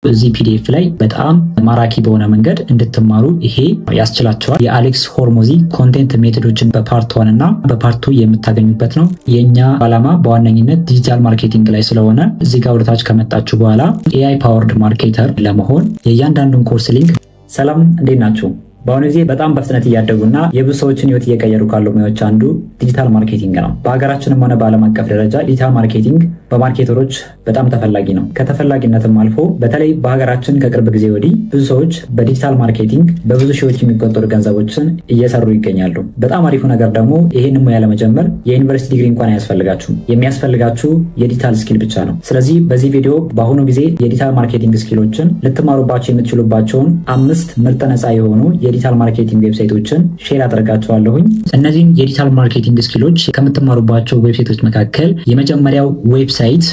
እዚህ ፒዲኤፍ ላይ በጣም ማራኪ በሆነ መንገድ እንድትማሩ ይሄ ያስችላችኋል። የአሌክስ ሆርሞዚ ኮንቴንት ሜቶዶችን በፓርት 1 እና በፓርት 2 የምታገኙበት ነው። የኛ ዓላማ በዋነኝነት ዲጂታል ማርኬቲንግ ላይ ስለሆነ እዚህ ጋር ወደታች ከመጣችሁ በኋላ ኤአይ ፓወርድ ማርኬተር ለመሆን የእያንዳንዱን ኮርስ ሊንክ። ሰላም እንዴት ናችሁ? በአሁኑ ጊዜ በጣም በፍጥነት እያደጉና የብዙ ሰዎችን ህይወት እየቀየሩ ካሉ ሙያዎች አንዱ ዲጂታል ማርኬቲንግ ነው። በሀገራችንም ሆነ በዓለም አቀፍ ደረጃ ዲጂታል ማርኬቲንግ በማርኬተሮች በጣም ተፈላጊ ነው። ከተፈላጊነትም አልፎ በተለይ በሀገራችን ከቅርብ ጊዜ ወዲህ ብዙ ሰዎች በዲጂታል ማርኬቲንግ በብዙ ሺዎች የሚቆጠሩ ገንዘቦችን እየሰሩ ይገኛሉ። በጣም አሪፉ ነገር ደግሞ ይሄንን ሙያ ለመጀመር የዩኒቨርሲቲ ዲግሪ እንኳን አያስፈልጋችሁም። የሚያስፈልጋችሁ የዲጂታል ስኪል ብቻ ነው። ስለዚህ በዚህ ቪዲዮ በአሁኑ ጊዜ የዲጂታል ማርኬቲንግ ስኪሎችን ልትማሩባቸው የምትችሉባቸውን 5 ምርጥ ነፃ የሆኑ የዲጂታል ማርኬቲንግ ዌብሳይቶችን ሼር አደርጋችኋለሁኝ። እነዚህን የዲጂታል ማርኬቲንግ ስኪሎች ከምትማሩባቸው ዌብሳይቶች መካከል የመጀመሪያው ዌብሳይት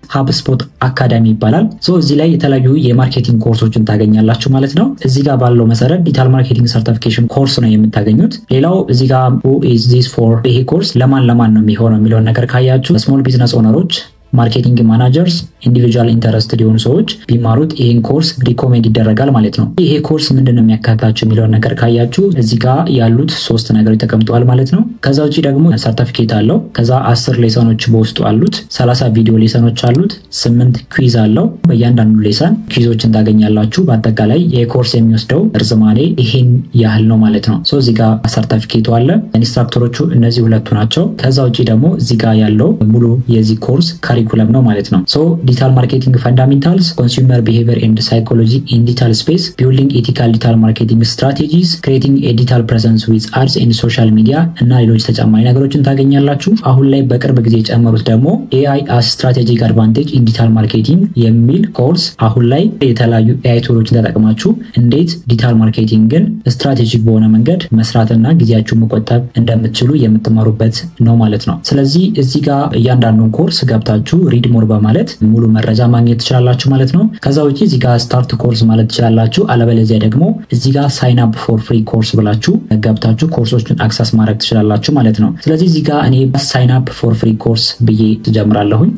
HubSpot አካዳሚ ይባላል። እዚህ ላይ የተለያዩ የማርኬቲንግ ኮርሶችን ታገኛላችሁ ማለት ነው። እዚህ ጋር ባለው መሰረት ዲጂታል ማርኬቲንግ ሰርቲፊኬሽን ኮርስ ነው የምታገኙት። ሌላው እዚህ ጋር who is this for ይሄ ኮርስ ለማን ነው የሚሆነው የሚለውን ነገር ካያችሁ ስሞል ቢዝነስ ኦነሮች፣ ማርኬቲንግ ማናጀርስ፣ ኢንዲቪጁዋል ኢንተረስትድ የሆኑ ሰዎች ቢማሩት ይሄን ኮርስ ሪኮሜንድ ይደረጋል ማለት ነው። ይሄ ኮርስ ምንድነው የሚያካትታቸው የሚለውን ነገር ካያችሁ እዚህ ጋር ያሉት 3 ነገሮች ተቀምጠዋል ማለት ነው። ከዛ ውጪ ደግሞ ሰርቲፊኬት አለው። ከዛ 10 ሌሰኖች በውስጡ አሉት። 30 ቪዲዮ ሌሰኖች አሉት። 8 ኩዊዝ አለው። በእያንዳንዱ ሌሰን ኩዊዞችን ታገኛላችሁ። በአጠቃላይ ይሄ ኮርስ የሚወስደው ርዝማኔ ይሄን ያህል ነው ማለት ነው። እዚህ ጋር ሰርቲፊኬቱ አለ። ኢንስትራክተሮቹ እነዚህ ሁለቱ ናቸው። ከዛ ውጪ ደግሞ እዚህ ጋር ያለው ሙሉ የዚህ ኮርስ ካሪኩለም ነው ማለት ነው። ዲጂታል ማርኬቲንግ ፈንዳሜንታልስ፣ ኮንሱመር ቢሄቪየር ኤንድ ሳይኮሎጂ ኢን ዲጂታል ስፔስ፣ ቢልዲንግ ኤቲካል ዲጂታል ማርኬቲንግ ስትራቴጂስ፣ ክሬቲንግ ኤ ዲጂታል ፕሬዘንስ ዊዝ አድስ ኤንድ ሶሻል ሚዲያ እና ሌሎች ተጨማሪ ነገሮችን ታገኛላችሁ። አሁን ላይ በቅርብ ጊዜ የጨመሩት ደግሞ ኤአይ አስ ስትራቴጂክ አድቫንቴጅ ኢን ዲጂታል ማርኬቲንግ የሚል ኮርስ አሁን ላይ የተለያዩ ኤአይ ቱሎችን ተጠቅማችሁ እንዴት ዲጂታል ማርኬቲንግን ስትራቴጂክ በሆነ መንገድ መስራትና ጊዜያችሁን መቆጠብ እንደምትችሉ የምትማሩበት ነው ማለት ነው። ስለዚህ እዚህ ጋር እያንዳንዱን ኮርስ ገብታችሁ ሪድ ሞር በማለት ሙሉ መረጃ ማግኘት ትችላላችሁ ማለት ነው። ከዛ ውጪ እዚህ ጋር ስታርት ኮርስ ማለት ትችላላችሁ። አለበለዚያ ደግሞ እዚህ ጋር ሳይን አፕ ፎር ፍሪ ኮርስ ብላችሁ ገብታችሁ ኮርሶችን አክሰስ ማድረግ ትችላላችሁ ማለት ነው። ስለዚህ እዚህ ጋር እኔ ሳይን አፕ ፎር ፍሪ ኮርስ ብዬ ትጀምራለሁኝ።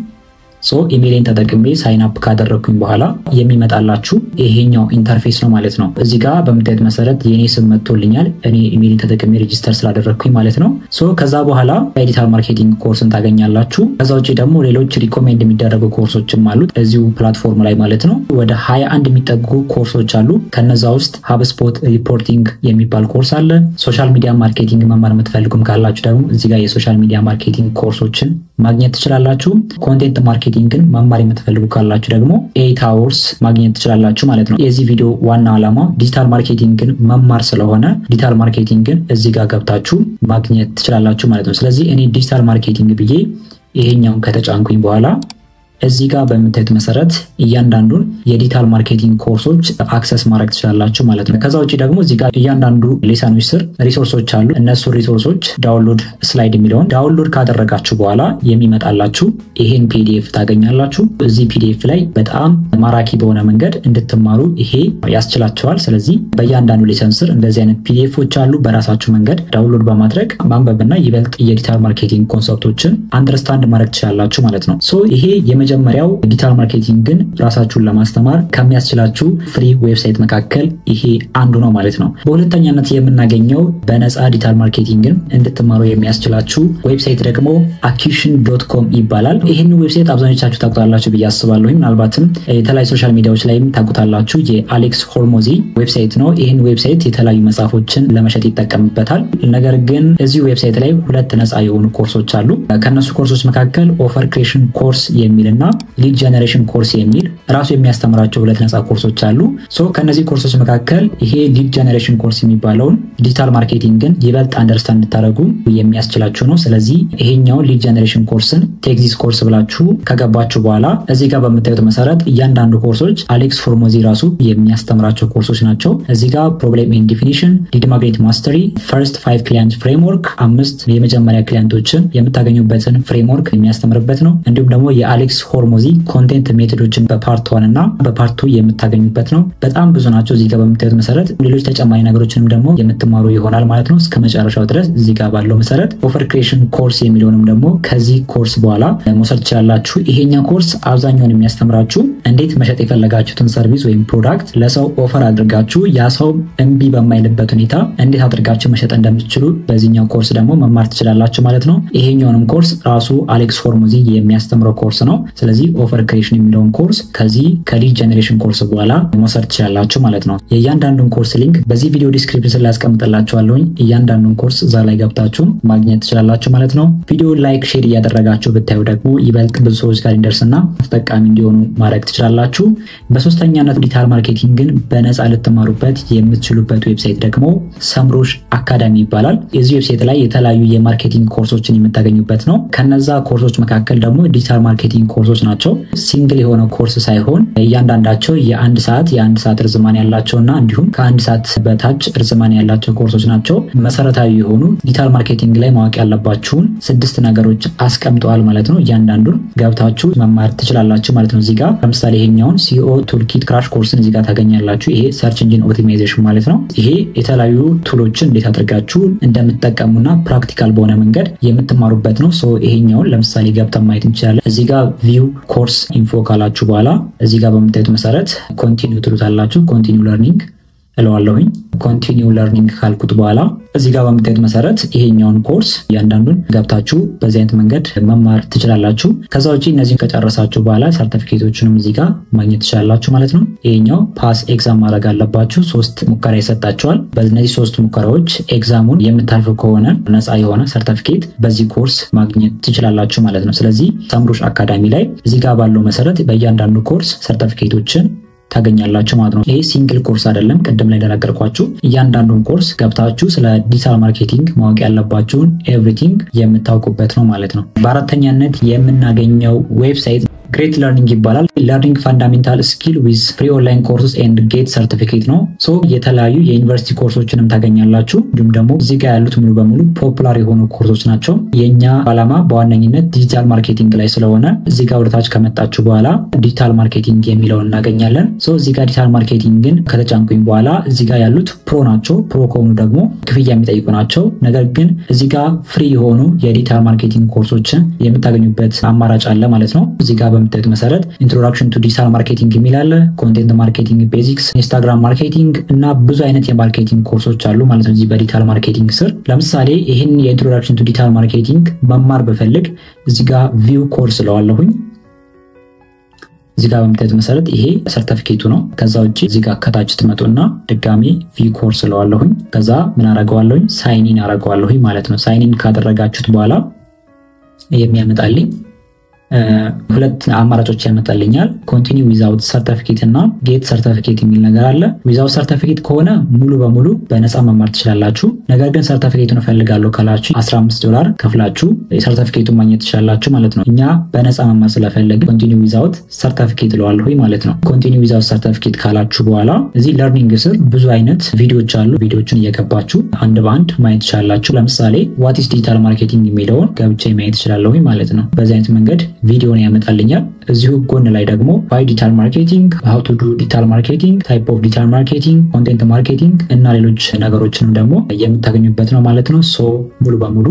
ኢሜይልን ተጠቅሜ ሳይን አፕ ካደረኩኝ በኋላ የሚመጣላችሁ ይሄኛው ኢንተርፌስ ነው ማለት ነው። እዚህ ጋር በምታዩት መሰረት የኔ ስም መጥቶልኛል። እኔ ኢሜይልን ተጠቅሜ ሬጂስተር ስላደረኩኝ ማለት ነው። ከዛ በኋላ ዲጂታል ማርኬቲንግ ኮርስን ታገኛላችሁ። ከዛ ውጪ ደግሞ ሌሎች ሪኮሜንድ የሚደረጉ ኮርሶችም አሉት እዚሁ ፕላትፎርም ላይ ማለት ነው። ወደ 21 የሚጠጉ ኮርሶች አሉ። ከነዛ ውስጥ HubSpot ሪፖርቲንግ የሚባል ኮርስ አለ። ሶሻል ሚዲያ ማርኬቲንግ መማር የምትፈልጉም ካላችሁ ደግሞ እዚህ ጋር የሶሻል ሚዲያ ማርኬቲንግ ኮርሶችን ማግኘት ትችላላችሁ። ኮንቴንት ማርኬቲንግን መማር የምትፈልጉ ካላችሁ ደግሞ 8 hours ማግኘት ትችላላችሁ ማለት ነው። የዚህ ቪዲዮ ዋና ዓላማ ዲጂታል ማርኬቲንግን መማር ስለሆነ ዲጂታል ማርኬቲንግን እዚህ ጋር ገብታችሁ ማግኘት ትችላላችሁ ማለት ነው። ስለዚህ እኔ ዲጂታል ማርኬቲንግ ብዬ ይሄኛውን ከተጫንኩኝ በኋላ እዚህ ጋር በምታዩት መሰረት እያንዳንዱን የዲጂታል ማርኬቲንግ ኮርሶች አክሰስ ማድረግ ትችላላችሁ ማለት ነው። ከዛ ውጪ ደግሞ እዚህ ጋር እያንዳንዱ ሌሰኖች ስር ሪሶርሶች አሉ። እነሱ ሪሶርሶች ዳውንሎድ ስላይድ የሚለውን ዳውንሎድ ካደረጋችሁ በኋላ የሚመጣላችሁ ይሄን ፒዲኤፍ ታገኛላችሁ። እዚህ ፒዲኤፍ ላይ በጣም ማራኪ በሆነ መንገድ እንድትማሩ ይሄ ያስችላችኋል። ስለዚህ በእያንዳንዱ ሌሰን ስር እንደዚህ አይነት ፒዲኤፎች አሉ። በራሳችሁ መንገድ ዳውንሎድ በማድረግ ማንበብና ይበልጥ የዲጂታል ማርኬቲንግ ኮንሰፕቶችን አንደርስታንድ ማድረግ ትችላላችሁ ማለት ነው። ይሄ የመጀመሪያው ዲጂታል ማርኬቲንግን ራሳችሁን ለማስተማር ከሚያስችላችሁ ፍሪ ዌብሳይት መካከል ይሄ አንዱ ነው ማለት ነው። በሁለተኛነት የምናገኘው በነፃ ዲጂታል ማርኬቲንግን እንድትማሩ የሚያስችላችሁ ዌብሳይት ደግሞ Acquisition.com ይባላል። ይሄን ዌብሳይት አብዛኞቻችሁ ታውቁታላችሁ ብዬ አስባለሁ። ምናልባትም የተለያዩ ሶሻል ሚዲያዎች ላይም ታውቁታላችሁ። የአሌክስ ሆርሞዚ ዌብሳይት ነው። ይሄን ዌብሳይት የተለያዩ መጽሐፎችን ለመሸጥ ይጠቀምበታል። ነገር ግን እዚህ ዌብሳይት ላይ 2 ነፃ የሆኑ ኮርሶች አሉ። ከነሱ ኮርሶች መካከል ኦፈር ክሬሽን ኮርስ የሚልና ሊድ ጀነሬሽን ኮርስ የሚል ራሱ የሚያስተምራቸው 2 ነፃ ኮርሶች አሉ። ከነዚህ ኮርሶች መካከል ይሄ ሊድ ጀነሬሽን ኮርስ የሚባለውን ዲጂታል ማርኬቲንግን ይበልጥ አንደርስታንድ እንድታደርጉ የሚያስችላችሁ ነው። ስለዚህ ይሄኛው ሊድ ጀነሬሽን ኮርስን ቴክ ዚስ ኮርስ ብላችሁ ከገባችሁ በኋላ እዚህ ጋር በምታዩት መሰረት እያንዳንዱ ኮርሶች አሌክስ ሆርሞዚ ራሱ የሚያስተምራቸው ኮርሶች ናቸው። እዚህ ጋር ፕሮብሌም ኤንድ ዲፊኒሽን፣ ሊድ ማግኔት ማስተሪ፣ ፈርስት 5 ክላይንት ፍሬምወርክ 5 የመጀመሪያ ክላይንቶችን የምታገኙበትን ፍሬምወርክ የሚያስተምርበት ነው። እንዲሁም ደግሞ የአሌክስ ሆርሞዚ ኮንቴንት ሜቶዶችን በፓርት 1 እና በፓርት 2 የምታገኙበት ነው። በጣም ብዙ ናቸው። እዚህ ጋር በምታዩት መሰረት ሌሎች ተጨማሪ ነገሮችንም ደግሞ የምትማሩ ይሆናል ማለት ነው። እስከ መጨረሻው ድረስ እዚህ ጋር ባለው መሰረት ኦፈር ክሪኤሽን ኮርስ የሚለውንም ደግሞ ከዚህ ኮርስ በኋላ መውሰድ ትችላላችሁ። ይሄኛው ኮርስ አብዛኛውን የሚያስተምራችሁ እንዴት መሸጥ የፈለጋችሁትን ሰርቪስ ወይም ፕሮዳክት ለሰው ኦፈር አድርጋችሁ ያ ሰው እምቢ በማይልበት ሁኔታ እንዴት አድርጋችሁ መሸጥ እንደምትችሉ በዚህኛው ኮርስ ደግሞ መማር ትችላላችሁ ማለት ነው። ይሄኛውንም ኮርስ ራሱ አሌክስ ሆርሞዚ የሚያስተምረው ኮርስ ነው። ስለዚህ ኦፈር ክሪኤሽን የሚለውን ኮርስ ከዚህ ከሊድ ጀነሬሽን ኮርስ በኋላ መውሰድ ትችላላችሁ ማለት ነው። የእያንዳንዱን ኮርስ ሊንክ በዚህ ቪዲዮ ዲስክሪፕሽን ላይ አስቀምጥላችኋለሁ። እያንዳንዱን ኮርስ እዛ ላይ ገብታችሁ ማግኘት ትችላላችሁ ማለት ነው። ቪዲዮ ላይክ፣ ሼር እያደረጋችሁ ብታዩ ደግሞ ይበልጥ ብዙ ሰዎች ጋር እንዲደርስና ተጠቃሚ እንዲሆኑ ማድረግ ትችላላችሁ። በሶስተኛነት ዲጂታል ማርኬቲንግን በነፃ ልትማሩበት የምትችሉበት ዌብሳይት ደግሞ ሰምሩሽ አካዳሚ ይባላል። የዚህ ዌብሳይት ላይ የተለያዩ የማርኬቲንግ ኮርሶችን የምታገኙበት ነው። ከነዛ ኮርሶች መካከል ደግሞ ዲጂታል ማርኬቲንግ ኮርሶች ናቸው። ሲንግል የሆነ ኮርስ ሳይሆን እያንዳንዳቸው የአንድ ሰዓት ርዝማኔ ያላቸውና እንዲሁም ከአንድ ሰዓት በታች ርዝማኔ ያላቸው ኮርሶች ናቸው። መሰረታዊ የሆኑ ዲጂታል ማርኬቲንግ ላይ ማወቅ ያለባችሁን 6 ነገሮች አስቀምጠዋል ማለት ነው። እያንዳንዱን ገብታችሁ መማር ትችላላችሁ ማለት ነው። እዚህ ጋር ለምሳሌ ይሄኛውን ሲኦ ቱልኪት ክራሽ ኮርስን እዚህ ጋር ታገኛላችሁ። ይሄ ሰርች ኢንጂን ኦፕቲማይዜሽን ማለት ነው። ይሄ የተለያዩ ቱሎችን እንዴት አድርጋችሁ እንደምትጠቀሙና ፕራክቲካል በሆነ መንገድ የምትማሩበት ነው። ይሄኛውን ለምሳሌ ገብተን ማየት እንችላለን። እዚህ ጋር ቪው ኮርስ ኢንፎ ካላችሁ በኋላ እዚህ ጋር በምታዩት መሰረት ኮንቲኒው ትሉታላችሁ። ኮንቲኒው ለርኒንግ እለዋለሁኝ። ኮንቲኒው ለርኒንግ ካልኩት በኋላ እዚህ ጋር በምታዩት መሰረት ይሄኛውን ኮርስ እያንዳንዱን ገብታችሁ በዚህ አይነት መንገድ መማር ትችላላችሁ። ከዛ ውጪ እነዚህን ከጨረሳችሁ በኋላ ሰርቲፊኬቶችንም እዚህ ጋር ማግኘት ትችላላችሁ ማለት ነው። ይሄኛው ፓስ ኤግዛም ማድረግ አለባችሁ። 3 ሙከራ ይሰጣችኋል። በእነዚህ 3 ሙከራዎች ኤግዛሙን የምታልፉ ከሆነ ነፃ የሆነ ሰርቲፊኬት በዚህ ኮርስ ማግኘት ትችላላችሁ ማለት ነው። ስለዚህ ሰምሩሽ አካዳሚ ላይ እዚህ ጋር ባለው መሰረት በእያንዳንዱ ኮርስ ሰርቲፊኬቶችን ታገኛላችሁ ማለት ነው። ይሄ ሲንግል ኮርስ አይደለም። ቅድም ላይ እንደነገርኳችሁ እያንዳንዱን ኮርስ ገብታችሁ ስለ ዲጂታል ማርኬቲንግ ማወቅ ያለባችሁን ኤቭሪቲንግ የምታውቁበት ነው ማለት ነው። በአራተኛነት የምናገኘው ዌብሳይት ግሬት ለርኒንግ ይባላል። ለርኒንግ ፋንዳሜንታል ስኪል ዊዝ ፍሪ ኦንላይን ኮርስስ ኤንድ ጌት ሰርቲፊኬት ነው። የተለያዩ የዩኒቨርሲቲ ኮርሶችንም ታገኛላችሁ። እንዲሁም ደግሞ እዚህ ጋር ያሉት ሙሉ በሙሉ ፖፑላር የሆኑ ኮርሶች ናቸው። የኛ ዓላማ በዋነኝነት ዲጂታል ማርኬቲንግ ላይ ስለሆነ እዚህ ጋር ወደታች ከመጣችሁ በኋላ ዲጂታል ማርኬቲንግ የሚለውን እናገኛለን። እዚህ ጋር ዲጂታል ማርኬቲንግን ከተጫንኩኝ በኋላ እዚህ ጋር ያሉት ፕሮ ናቸው። ፕሮ ከሆኑ ደግሞ ክፍያ የሚጠይቁ ናቸው። ነገር ግን እዚህ ጋር ፍሪ የሆኑ የዲጂታል ማርኬቲንግ ኮርሶችን የምታገኙበት አማራጭ አለ ማለት ነው። እዚህ ጋር በምታዩት መሰረት ኢንትሮዳክሽን ቱ ዲጂታል ማርኬቲንግ የሚል አለ፣ ኮንቴንት ማርኬቲንግ ቤዚክስ፣ ኢንስታግራም ማርኬቲንግ እና ብዙ አይነት የማርኬቲንግ ኮርሶች አሉ ማለት ነው። እዚህ በዲጂታል ማርኬቲንግ ስር ለምሳሌ ይህን የኢንትሮዳክሽን ቱ ዲጂታል ማርኬቲንግ መማር በፈልግ እዚህ ጋር ቪው ኮርስ ለዋለሁኝ። እዚህ ጋር በምታዩት መሰረት ይሄ ሰርቲፊኬቱ ነው። ከዛ ውጪ እዚህ ጋር ከታች ትመጡና ድጋሚ ቪው ኮርስ ለዋለሁኝ። ከዛ ምን አደርገዋለሁኝ? ሳይኒን አደርገዋለሁኝ ማለት ነው። ሳይኒን ካደረጋችሁት በኋላ የሚያመጣልኝ 2 አማራጮች ያመጣልኛል። ኮንቲኒው ዊዛውት ሰርቲፊኬት እና ጌት ሰርቲፊኬት የሚል ነገር አለ። ዊዛውት ሰርቲፊኬት ከሆነ ሙሉ በሙሉ በነፃ መማር ትችላላችሁ። ነገር ግን ሰርቲፊኬቱን እፈልጋለሁ ካላችሁ $15 ከፍላችሁ የሰርቲፊኬቱን ማግኘት ትችላላችሁ ማለት ነው። እኛ በነፃ መማር ስለፈለግን ኮንቲኒው ዊዛውት ሰርቲፊኬት ለዋለሁ ማለት ነው። ኮንቲኒው ዊዛውት ሰርቲፊኬት ካላችሁ በኋላ እዚህ ለርኒንግ ስር ብዙ አይነት ቪዲዮዎች አሉ። ቪዲዮዎችን እየገባችሁ አንድ በአንድ ማየት ትችላላችሁ። ለምሳሌ ዋት ኢዝ ዲጂታል ማርኬቲንግ የሚለውን ገብቼ ማየት ትችላለሁ ማለት ነው። በዚህ አይነት መንገድ ቪዲዮን ያመጣልኛል። እዚሁ ጎን ላይ ደግሞ ዋይ ዲጂታል ማርኬቲንግ፣ ሃው ቱ ዱ ዲጂታል ማርኬቲንግ፣ ታይፕ ኦፍ ዲጂታል ማርኬቲንግ፣ ኮንቴንት ማርኬቲንግ እና ሌሎች ነገሮችንም ደግሞ የምታገኙበት ነው ማለት ነው። ሙሉ በሙሉ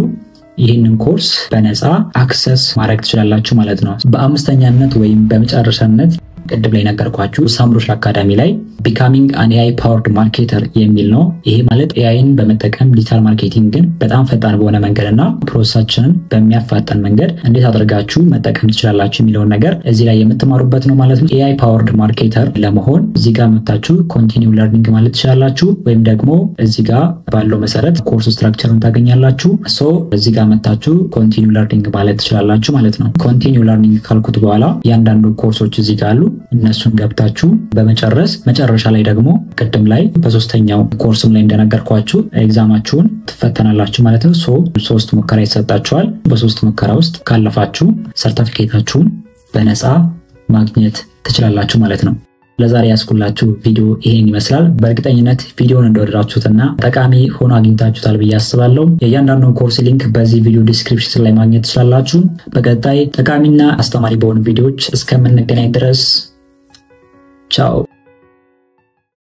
ይህንን ኮርስ በነፃ አክሰስ ማድረግ ትችላላችሁ ማለት ነው። በአምስተኛነት ወይም በመጨረሻነት ቅድም ላይ ነገርኳችሁ ሰምሩሽ አካዳሚ ላይ ቢካሚንግ አን ኤአይ ፓወርድ ማርኬተር የሚል ነው። ይሄ ማለት ኤአይን በመጠቀም ዲጂታል ማርኬቲንግን በጣም ፈጣን በሆነ መንገድና ፕሮሰሳችንን በሚያፋጠን መንገድ እንዴት አድርጋችሁ መጠቀም ትችላላችሁ የሚለውን ነገር እዚህ ላይ የምትማሩበት ነው ማለት ነው። ኤአይ ፓወርድ ማርኬተር ለመሆን እዚህ ጋር መጣችሁ ኮንቲኒው ለርኒንግ ማለት ትችላላችሁ፣ ወይም ደግሞ እዚህ ጋር ባለው መሰረት ኮርስ ስትራክቸሩን ታገኛላችሁ። እዚህ ጋር መጣችሁ ኮንቲኒው ለርኒንግ ማለት ትችላላችሁ ማለት ነው። ኮንቲኒው ለርኒንግ ካልኩት በኋላ ያንዳንዱ ኮርሶች እዚህ ጋር አሉ። እነሱን ገብታችሁ በመጨረስ መጨረሻ ላይ ደግሞ ቅድም ላይ በሶስተኛው ኮርስም ላይ እንደነገርኳችሁ ኤግዛማችሁን ትፈተናላችሁ ማለት ነው። 3 ሙከራ ይሰጣችኋል። በ3 ሙከራ ውስጥ ካለፋችሁ ሰርቲፊኬታችሁን በነፃ ማግኘት ትችላላችሁ ማለት ነው። ለዛሬ ያስኩላችሁ ቪዲዮ ይሄን ይመስላል። በእርግጠኝነት ቪዲዮውን እንደወደዳችሁትና ጠቃሚ ሆኖ አግኝታችሁታል ብዬ አስባለሁ። የእያንዳንዱን ኮርስ ሊንክ በዚህ ቪዲዮ ዲስክሪፕሽን ላይ ማግኘት ትችላላችሁ። በቀጣይ ጠቃሚና አስተማሪ በሆኑ ቪዲዮዎች እስከምንገናኝ ድረስ ቻው።